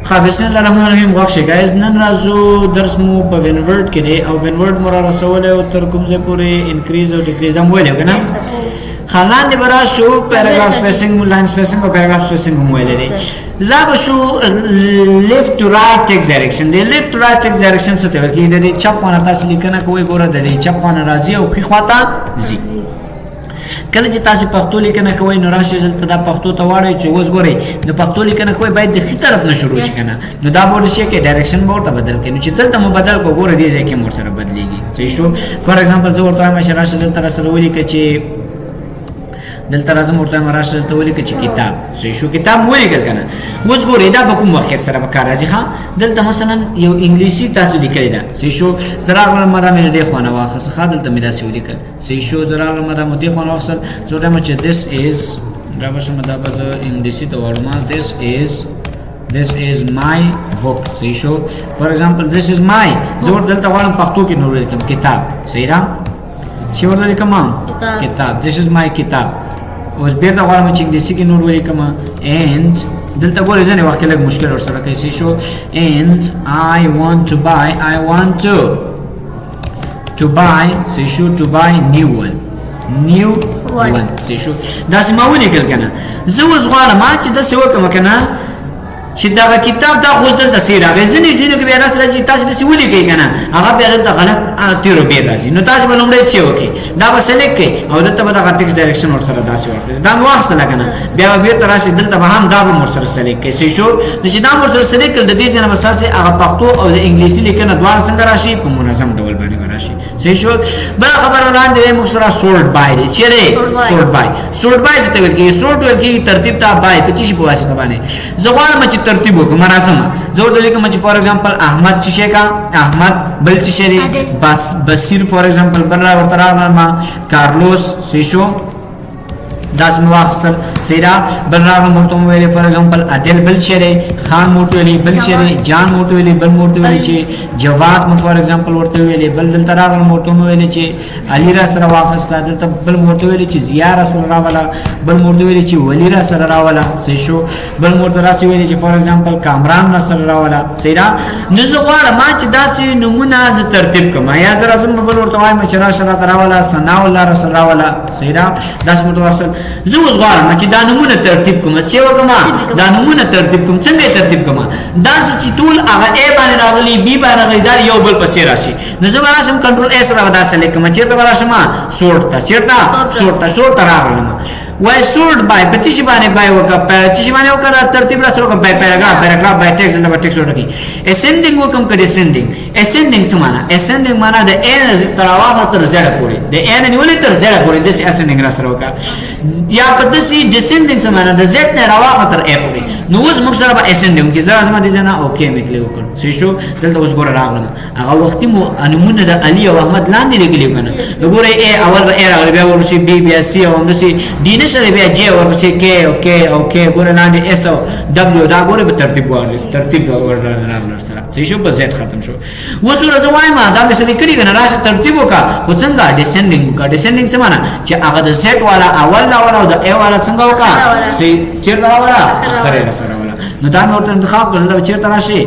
بسم الله الرحمن الرحیم واښه guys نن راځو درس مو په وینورډ کې دی او وینورډ مو را رسول او تر کوم ځای پورې انکریز او ډیکریز هم ویل کنه خلان دی برا شو پیراګراف سپیسینګ لاین سپیسینګ او پیراګراف سپیسینګ هم ویل دی لا بشو لیفت ټو رائټ ټیکس ډایرکشن دی لیفت ټو رائټ ټیکس ډایرکشن څه ته ورکی دی چپ خانه تاسو لیکنه کوی ګوره دی چپ خانه راځي او خي خواته ځي کله چې تاسو پښتو لیکنه کوئ نو راشي دلته دا پښتو ته واړی چې اوس ګورئ نو پښتو لیکنه کوئ باید د خي طرف نه شروع شي کنه نو دا بورډ شي کې ډایرکشن بورډ ته بدل کړي چې دلته مو بدل کو ګوره دې ځکه مور سره بدليږي صحیح شو فار ایگزامپل زه ورته وایم چې راشي دلته سره ولي کې چې دلته راځم ورته راشه دلته ولي کې کتاب صحیح شو کتاب ولي کنه اوس ګورئ دا به کوم وخت سره به کار راځي ها دلته مثلا یو انګلیسي تاسو لیکلی دا صحیح شو زراغ مدام دې خوانه واخص خادلته مې دا سی ولیکل صحیح شو زراغ مدام دې خوانه واخص زوړه مچ this is دا به شمه دا به انګلیسي ته ورما this is my book صحیح شو فار ایگزامپل this is my زور دلته غواړم پښتو کې نور لیکم کتاب صحیح را چې ورته لیکم کتاب this is my کتاب اوس بیرته غواړم چې انګلیسي کې نور ولیکم and دلته ګورئ ځنه وخت لږ مشکل ورسره کوي صحیح شو and I want to buy صحیح شو to buy new one صحیح شو دا سم ولیکل کنه زه اوس غواړم چې د څه وکم کنه چې دا کتاب دا خو دلته سیرا غزنی جنو کې بیا راځي چې تاسو د سی ولیکئ کنه هغه بیا د غلط تیرو بیا راځي نو تاسو به لومړی چې وکي دا به سلیکټ کړئ او دلته به د ټیکس ډایرکشن ور سره داسې ورکړئ دا نو واخصله کنه بیا به بیرته راشي دلته به هم دا به ور سره سلیکټ کړئ صحیح شو نو چې دا ور سره سلیکټ کړل د دې ځنه مساسه هغه پښتو او د انګلیسي لیکنه دواړه څنګه راشي په منظم ډول باندې راشي صحیح شو بل خبر وړاندې موږ سره سورټ بای دی چیرې سورټ بای څه ته ورکی سورټ ورکی ترتیب ته بای په چی په واسطه باندې زغوالم چې ترتیب وکم زور دلیکم چې فار ایگزامپل احمد چشه کا احمد بل چشه بس بصیر فار ایگزامپل بل ورته راغلم کارلوس سیشو داس مواخصل سیرا بل راغلم ورته ویلې فار ایگزامپل عادل بل چره خان موټ ویلې بل چره جان موټ ویلې بل موټ ویلې چې جواد مو فار ایگزامپل ورته ویلې بل دلته راغلم ورته ویلې چې علی را سره واخصل دلته بل موټ ویلې چې زیار سره راواله بل موټ ویلې چې ولی را سره راواله صحیح شو بل موټ راسي ویلې چې فار ایگزامپل کامران را سره راواله سیرا نو زه غواړم چې داسې نمونه ز ترتیب کما یا زرا زم بل ورته وایم چې را سره راواله ثنا الله را سره راواله سیرا داس متواصل زه اوس غواړم چې دا نمونه ترتیب کوم چې وګما دا نمونه ترتیب کوم څنګه ترتیب کوم دا چې ټول هغه ا باندې راغلي بي باندې راغلي دا یو بل پسې راشي نو زه راشم کنټرول اس را ودا سلیکټ کوم چې ته راشم سورت راغلم وای سورت بای پتیش باندې بای وکړه پتیش باندې وکړه ترتیب را سره وکړه بای پیراګراف بای ټیکس د ټیکس ورکی اسندینګ وکم کړه اسندینګ سمانا اسندینګ معنا د ان تر واغه تر زړه پورې د ان نیولې تر زړه پورې د اسندینګ را سره وکړه یا پدسي ډیسندینګ سمانا د زړه نه راوغه تر ا پورې نو اوس موږ سره به اسندینګ کې زړه زما دي نه اوکې میکلی وکړ سی شو دلته اوس ګور راغلم هغه وخت مو انمونه د علي او احمد لاندې لګلی کنه وګوره ا اول به ا راغلی بیا ورشي بي بیا سي او همدسي دي سره بیا جی ورپسې کې اوکې ګور لاندې اس او دبليو دا ګور په ترتیب راغلی سره صحیح شو په زد ختم شو وسره زوایم دا به سړي کړي کنه راشه ترتیب وکا خو څنګه ډیسندینګ څه معنا چې هغه د زد والا اول او د ا والا څنګه وکا سي چیرته والا اخره سره والا نو دا نور انتخاب کړل دا چیرته راشي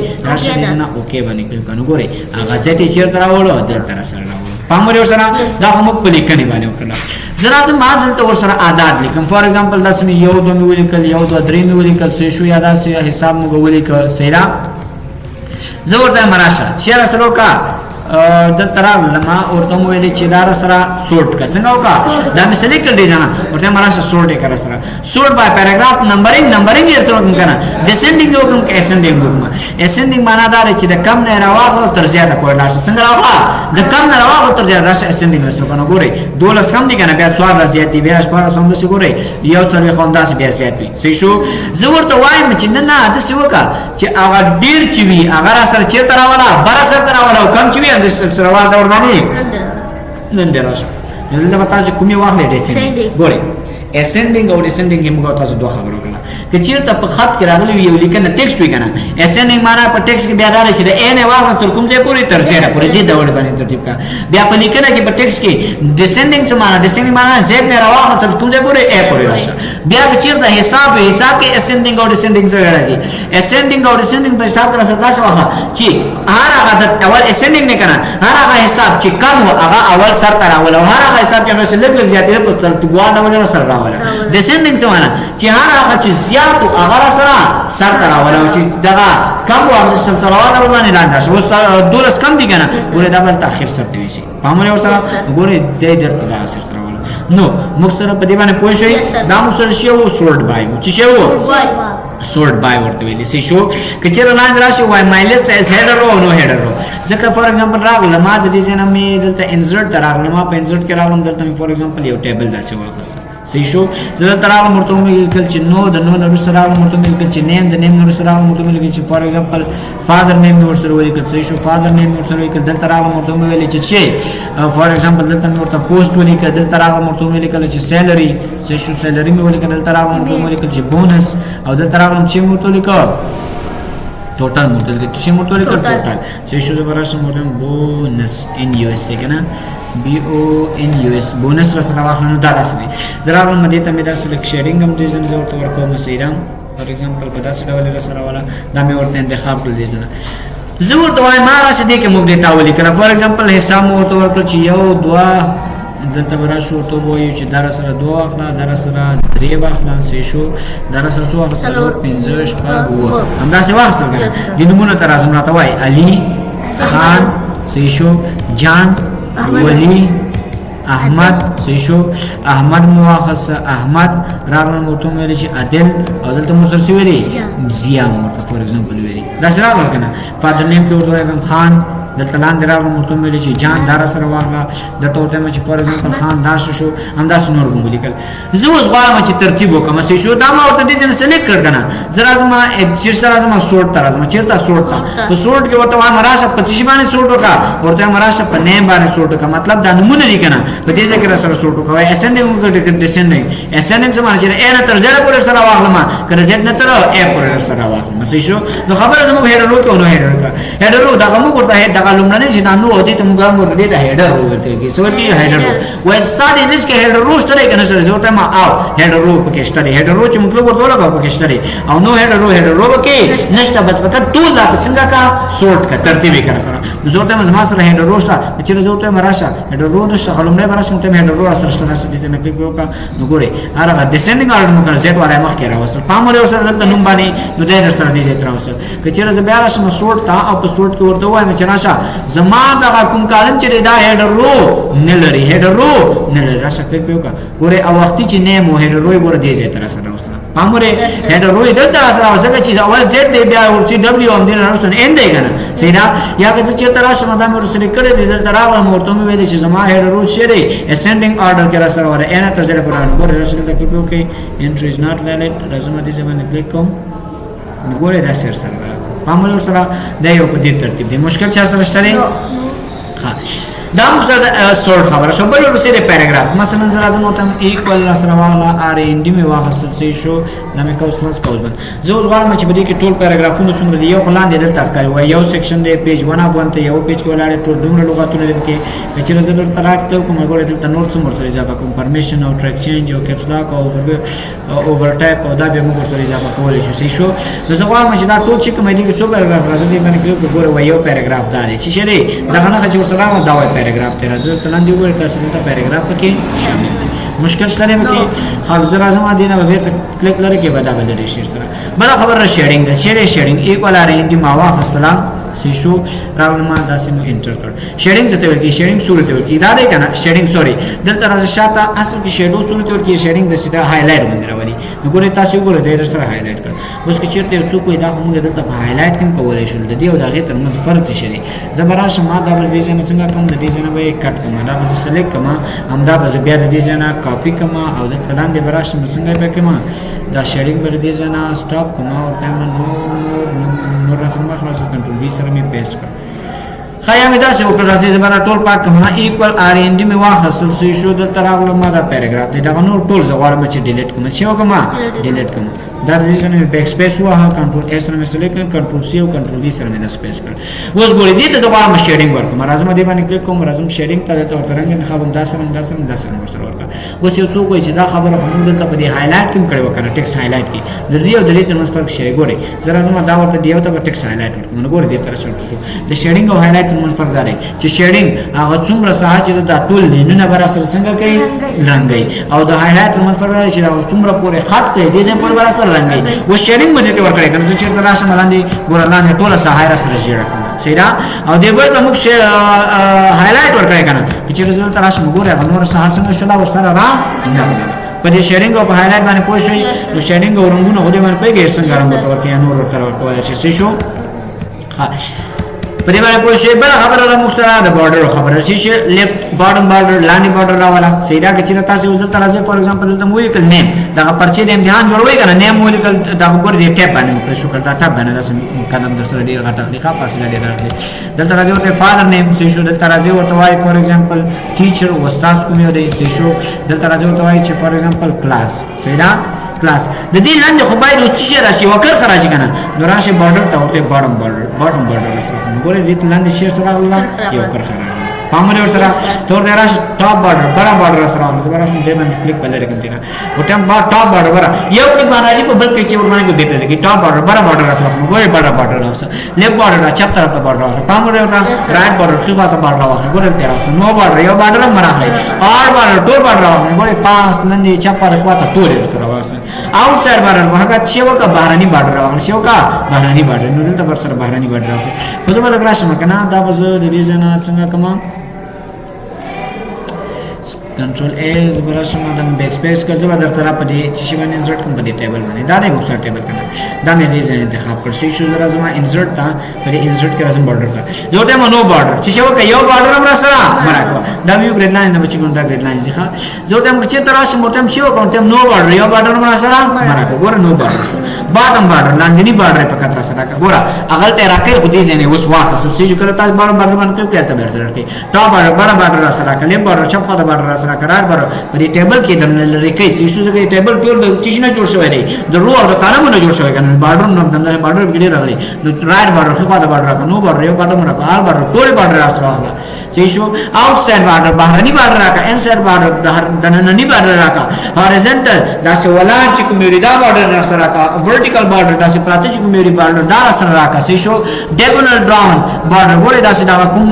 نه اوکې باندې کړو کنه ګوره هغه زد چیرته راوړو دلته سره راوړو پامور یو سره دا هم په لیکنه باندې وکړه زرا زما دلته ور سره عادت لیکم فار ایگزامپل داس می یو دو می ولیکل یو دو درې می ولیکل څه شو یاد سي حساب مو ولیکل سیرا زور ته مراشه چیرې سره کا د ترام لما ورته مو ویل چې دا سره سورټ کا څنګه وکا دا مثال کې دی ځنه ورته مراشه سورټ کړه سره سورټ بای پیراګراف نمبرینګ یې سره کوم کنه ډیسندینګ وکم کې اسندینګ معنا دا چې د کم نه راوغه تر زیاته پورې راشه څنګه راوغه د کم نه راوغه تر زیاته راشه اسندینګ رسو کنه ګوري دولس کم دي کنه بیا څوار زیات دي بیا شپاره سم دي ګوري یو څلوي خونداس بیا زیات وي صحیح شو زور ته وایم چې نه د څه وکا چې هغه ډیر چوي هغه سره چیرته راواله بر سره راواله کم چوي د سلسله وال دور باندې نن دراشه نن د پتا چې کومي واخلې ډیسندینګ ګوري اسندینګ او ډیسندینګ موږ تاسو دوه خبرو کړه که چیرته په خط کې راغلی یو لیکنه ټیکسټ وي کنه اسندینګ معنا په ټیکسټ کې بیا دا شي د ان واغه تر کوم ځای پورې تر ځای پورې دې ډول باندې ترتیب کا بیا په لیکنه کې په ټیکسټ کې ډیسندینګ څه معنا ډیسندینګ معنا زید نه راوغه تر کوم ځای پورې ا پورې راشه بیا که چیرته حساب کې اسندینګ او ډیسندینګ څه راځي اسندینګ او ډیسندینګ په حساب سره سره څه واخله چې هر هغه د اول اسندینګ نه کنه هر هغه حساب چې کم هغه اول سر تر اول او هر هغه حساب چې مثلا لږ زیاتې په ترتیب وانه سره راوړل ډیسندینګ څه معنا چې هر هغه چې زیات او هغه سره سر تر اول او چې دغه کم او د سلسلهوات باندې لاندې شو دولس کم دي کنه ګوره دا بل تاخير سره دی شي پامره ورسره ګوره دې درته دا اثر سره ولا نو مخسره په دې باندې پوه شئ دا مخسره شی وو سورټ بای چې شی وو sort by ورته ویل سي شو کچره لاندې راشي وای my list is header row no header row ځکه فور ایگزامپل راغله ما د دې ځنه مې دلته insert راغله ما په insert کې راغلم دلته فور ایگزامپل یو ټیبل داسې واخصه سي شو زه تر هغه مرته مې کل چې نو د نو نور سره هغه مرته مې کل چې نیم د نیم نور سره هغه مرته مې چې فور ایگزامپل فادر نیم نور سره ویل کل سي شو فادر نیم نور سره ویل کل دلته هغه مرته مې ویل چې فور ایگزامپل دلته مې ورته پوسټ ویل کل دلته هغه مرته مې ویل کل چې سیلری سي شو سیلری مې ویل کل دلته هغه مرته مې ویل کل چې بونس او دلته هغه چې مرته ویل کل total motor چې موټر کې total سې شو زبرش موټر بونس ان یو اس کنه بي او ان یو اس بونس سره واخلنه دا راسي زرا مده ته مې دا سلیکټ شیرینګ هم دې ځنه ورته ورکوم سیرام فور ایگزامپل په داسې ډول سره والا دا مې ورته انتخاب کړل ځنه زور دوای ما راسي دې کې موږ دې تاولې کړه فور ایگزامپل حساب مو ورته ورکړ چې یو دوا دلته برا شو ته وایو چې در سره 2 اخلا در سره 3 اخلا سې شو در سره 4 اخلا 15 شپږ همدا څه واسه کړه د نمونه تر ازم راته وای علي خان سې شو جان ولی احمد سې شو احمد مواخص احمد راغله موته ویل چې عادل او دلته مو سره ویلي زیا مرته فور ایگزامپل ویلي دا سره ورکنه فادر نیم کې ورته خان دلته لاندې راغلم ورته ویل چې جان دار سره واغله د توته مې چې فور ایگزامپل خان داش شو همدا نور کوم لیکل زه اوس غواړم چې ترتیب وکم سې شو دا ما ورته دې څنګه سلیکټ کړ کنه زرا زما چیرته راځم سورټ تر راځم چیرته سورټ په سورټ کې ورته ما راشه په تشی باندې سورټ وکا ورته ما راشه په نیم باندې سورټ وکا مطلب دا نمونه دي کنه په دې ځکه سره سورټ وکا اسندینګ وکړه ډیسندینګ اسندینګ سمانه چې ا تر زره پورې سره واغلم کړه چې نه تر ا پورې سره واغلم سې شو نو خبره زموږ هډر وکړو نو هډر دا کوم ورته دا لومړنی چې نو دې ته موږ ور دې ته هډر ورته کې سو دې هډر وای ستادي دې کې هډر شته کنه سره زوته ما او هډر پکې شته هډر چې موږ ورته ولا پکې شته او نو هډر پکې نشته بس فقط ټول لا څنګه کا سورټ کا ترتیب کړه سره زوته ما سره هډر شته چې زوته ما راشه هډر نشته خلومره راشه ته هډر سره شته نشته دې نه کې وکا نو ګوره هغه ډیسندینګ اورډر موږ زیات ولا مخ کې راوصل پامره سره دلته نوم باندې نو دې سره دې زیات راوصل کچېره زه بیا راشم سورټ تا او په سورټ کې ورته وایم چې راشه زما دا کوم کالم چې دا هډر رو نه لري هډر رو نه لري راشه کلیک وکا ګوره او وخت چې نه مو هډر رو ور دې زیات را سره راوصل پامره هډر رو دلته را سره راوصل چې اول زد دې بیا ور سي دبليو ام دې راوصل ان دې کنه سیدا یا که چې تر راشه مدا مې ورسره کړې دې دلته راغلم ورته مې ویل چې زما هډر رو شری اسندینګ اورډر کې را سره ور ان تر زره پر ګوره راشه کلیک وکي entry is not valid راځم دې ځمانه کلیک کوم ګوره دا سر سره پامره سره دا یو په دې ترتیب دې مشکل چا سره شته ها دا مقصد سورټ خبره شو بل ورسره پیراګراف مثلا زه راځم او تم ایکوال سره واغله ار ان ډی می واخصل سي شو دا مې کوس کلاس کوس بن زه اوس غواړم چې بده کې ټول پیراګرافونه څومره دی یو خلان دې دلته ښکاري وای یو سیکشن دی پیج 1 اف 1 ته یو پیج کې ولاړ ټول دومره لغاتونه لري کې چې زه درته راځم کوم غوړې دلته نور څومره سره اضافه کوم پرمیشن او ټریک چینج او کیپس لاک او اوور ټایپ او دا به موږ سره اضافه کولای شو سي شو زه غواړم چې دا ټول چې کوم دي کې څو پیراګراف راځي باندې کلیک وګوره وای یو پیراګراف دا دی چې شری دا نه چې سره دا وای پیراګراف ته راځي تلان دی وګورئ تاسو ته پیراګراف پکې شامل دي مشکل شته مې کې حافظ اعظم دینه به کلیک لري کې بدا بدل شي سره بل خبر شیرینګ ده شیرینګ ایکوال ار ان دی ماوا السلام سی شو راول ما داسې نو انټر کړ شیډینګ څه ته ورکی شیډینګ صورت ورکی دا دی کنه شیډینګ سوري دلته راځه شاته اصل کې شیډو صورت ورکی شیډینګ د سیده هایلایټ باندې راولي نو ګورئ تاسو ګورئ د سره هایلایټ کړ اوس کې چیرته یو څوک دا موږ دلته په هایلایټ کې کولای شو د دې او د هغه ترمنځ فرق شي زبراش ما دا ور دي چې څنګه کوم د دې نه به کټ کوم دا به سلیکټ کوم همدا به بیا د دې نه کاپی کوم او د کلان دی براش څنګه به کوم دا شیډینګ بر دې نه سټاپ کوم او ټایم نو رسم خلاص کنټرول وی سره می پیسټ کړ خیا می دا څه وکړ راځي زبر ټول پاک کوم ایکوال ار ان ډی می واخصل شو د تراغله ما دا پیراګراف دی دا نور ټول زغوار مچ ډیلیټ کوم چې وکم ډیلیټ کوم دا د دې سره بیک سپیس واه کنټرول اس سره مې سلیکټ کړ کنټرول سی او کنټرول وی سره مې دا سپیس کړ اوس ګورې دې ته زه غواړم شیډینګ ورکړم راځم دې باندې کلیک کوم راځم شیډینګ ته دلته ورته رنګ انتخابوم دا سره ورسره ورکړم اوس یو څوک وایي چې دا خبره خو موږ دلته په دې هایلایټ کې کړې وکړه ټیکس هایلایټ کې د دې او د دې ترمنځ فرق شي ګورې زه راځم دا ورته دی او ته ټیکس هایلایټ ورکړم نو ګورې دې تر شو د شیډینګ او هایلایټ ترمنځ فرق دی چې شیډینګ هغه څومره ساحه چې دا ټول لینونه بر سره څنګه کوي رنگي او د هایلایټ ترمنځ فرق دی چې دا څومره پورې خط کوي دې څه پورې بر سره رنگي و شیډینګ باندې ته ورکړې کنه چې تر راشم لاندې ګور لاندې ټول ساحه سره جوړه سیدا او دې بل ته موږ هایلایټ ورکړې کنه چې رزلټ راشم ګوره نور ساحه څنګه شلا ورسره را نه په دې شیډینګ او په هایلایټ باندې پوه شئ نو شیډینګ او رنگونه خو دې باندې پیګې څنګه رنگ ورکړي نور ورکړي چې شو په دې باندې پوه شئ بل خبره را مخسره د بارډر خبره چې لیفت باټم بارډر لاندې بارډر راواله سیدا کې چې تاسو ولته راځي فور ایگزامپل دلته مو لیکل نیم دا پرچې د امتحان جوړوي کنه نیم مو لیکل دا وګور دې ټیپ باندې پر شو کړه ټیپ باندې دا قدم در سره ډیر غټه تخلیقه فاصله ډیر راغلي دلته راځي ورته فادر نیم چې شو دلته راځي ورته وای فور ایگزامپل ټیچر او استاد کوم یو دی چې شو دلته راځي ورته وای چې فور ایگزامپل کلاس سیدا کلاس د دې لاندې خو باید اوس شي راشي وکړ خراج کنه نو راشي بارډر ته ورته باټم بارډر سره ګورې دې لاندې شي سره الله یو کړ خراج پامره سره تور دی راش ټاپ بارډر بڑا بارډر سره نو زبر راش دې باندې کلیک بلل کوم تینا او ټاپ بارډر بڑا یو کلیک باندې راځي په بل کې چې ورمانه کو دیته کی ټاپ بارډر بڑا بارډر سره نو ګورې بڑا بارډر سره لیفت بارډر چپ طرف ته بارډر پامره ورته رائټ بارډر خفا ته بارډر ګورې ته راځي نو بارډر یو بارډر مراخلې اور بارډر ټول بارډر ګورې پاس لندې چپ طرف خوا ته ټول سره واسه آوټ سایډ بارډر هغه چې وکا بهراني بارډر شو کا بهراني بارډر نو دلته بر سره بهراني بارډر خو زما لګ راشم کنه دا بز د دې ځنا څنګه کما کنټرول ا زبر شم د بیک سپیس کړ زما در طرف دې چې باندې انسرټ کوم په دې ټیبل باندې دا نه مو ټیبل کنه دا مې دې ځای انتخاب کړ شي شو راځم انسرټ تا په انسرټ کې راځم بارډر تا جوړه مو نو بارډر چې شو کې یو بارډر هم را سره مراکو دا ویو ګریډ لاین نه بچی کوم دا ګریډ لاین ځخه جوړه مو چې تراش موټم شو کوم ته نو بارډر یو بارډر هم را سره مراکو ګور نو بارډر شو باټم بارډر لاندې بارډر په کتر سره ګور اغل ته راکې خو دې ځنه وس واخ اصل چې کړه تاسو بارډر باندې کې ته بیرته راکې تا بارډر بارډر را سره کله بارډر چپ خو بارډر را سره قرار بارډر په دې ټیبل کې د لری کې چې شو دغه ټیبل ټول د چیز نه جوړ شوی دی د رو او د کالمونو جوړ شوی کنه بارډر نو د بارډر کې راغلی نو رائټ بارډر خو دا بارډر کنو بارډر یو بارډر مرکه آل بارډر ټول بارډر راځي چې شو آوټ سایډ بارډر بهرني بارډر راکا ان سایډ بارډر د نننی بارډر راکا هوريزونټل دا چې ولار چې کوم دا بارډر را سره راکا ورټیکل بارډر دا چې پراته چې کوم بارډر دا را سره راکا چې شو ډیګونل ډاون بارډر ګورې دا چې دا کوم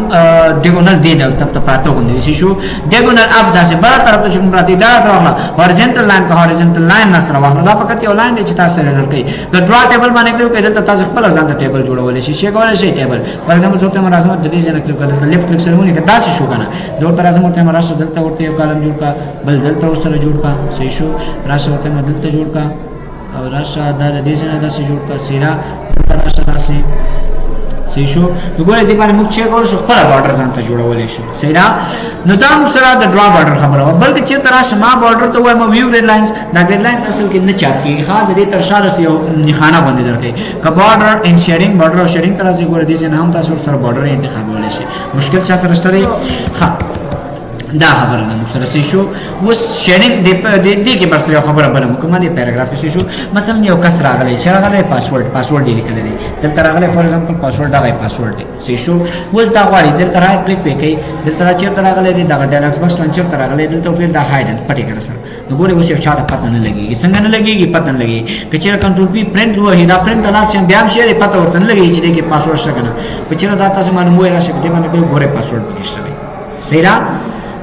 ډیګونل دی دا ته پراته غوندي چې شو ډیګونل اپ دا چې بل طرف ته کوم پراته دا سره واخلا هوريزونټل لاین کا هوريزونټل لاین نه سره واخلا دا فقط یو لاین دی چې تاسو سره درکې د ډرا ټیبل باندې کلیک کړئ دلته تاسو خپل ځان ته ټیبل جوړولای شئ چې کولای شئ ټیبل فور ایگزامپل څوک ته مرزم د دې ځای کلیک کړئ لیفت کلیک سره ونی کدا شو کنه زه ته راځم ته راشه دلته ورته یو کالم جوړ کا بل دلته سره جوړ کا صحیح شو راشه ته دلته جوړ کا او راشه دا دې ځای نه جوړ کا سیرا راشه راشه صحیح شو وګوره دې باندې موږ چې کول شو خپل بارډر ځان ته جوړولای شو صحیح را نو دا موږ سره د ډرا بارډر خبره و بلکې چې تر شما بارډر ته وایم ویو ګریډ لاینز دا ګریډ لاینز اصل کې نه چاپي خاص دې تر شاره سي نخانه باندې درکې ک بارډر ان شیډینګ بارډر او شیډینګ تر څنګه ګوره دې نه هم تاسو سره بارډر انتخابولای شي مشکل چا سره شته ښه دا خبره نه مختصر شو وس شیډینګ دې کې پر سره خبره بل مکمل دی پیراګراف کې شو مثلا یو کس راغلی چې راغلی پاسورډ دی لیکل دی دلته راغلی فور ایگزامپل پاسورډ دا غي پاسورډ دی سی شو وس دا غواړي دلته راځي کلیک وکړي دلته چې راغلی دی دا ډایلاګ باکس لانچر ته راغلی دلته په دا هایډن پټی کړه سره نو ګوره وس یو چاته پته نه لګي څنګه نه لګيږي پته نه لګي کچېر کنټرول پی پرنٹ وه دا پرنٹ لا چې بیا هم شي پته ورته نه لګي چې دې کې پاسورډ څنګه نه کچېر دا تاسو معلومه راشه په دې باندې ګوره پاسورډ نشته صحیح را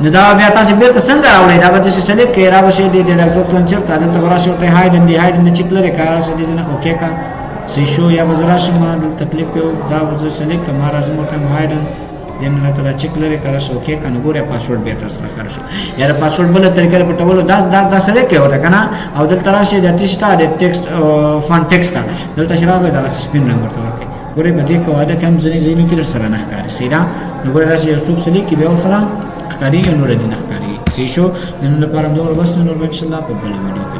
نو دا بیا تاسو بیرته څنګه راوړئ دا به تاسو سلیکټ کړئ را بشي د ډایلاګ لانچر ته دلته وراسه ته هایډن دی هایډن چې کلر کار څه دي نه اوکے کا سی شو یا وزرا شما دلته کلیک یو دا وزر سلیکټ کما راځم ته هایډن دنه تر چې کلر کار شو اوکے کنه ګوره پاسورډ به تاسو سره کار شو یا پاسورډ بل طریقې په ټولو دا سلیکټ ورته کنه او دلته راشه د ټیکسټ د ټیکسټ فون ټیکسټ دلته شرابه دا سپین نمبر ورته ورکړي ګوره به دې کوه دا کوم ځینې کې سره نه ښکاري سیدا نو ګوره راشه یو څوک سلیکټ به سره ښکاری نور دي نه ښکاری صحیح شو نن لپاره موږ بس نور ان شاء الله په بل ویډیو کې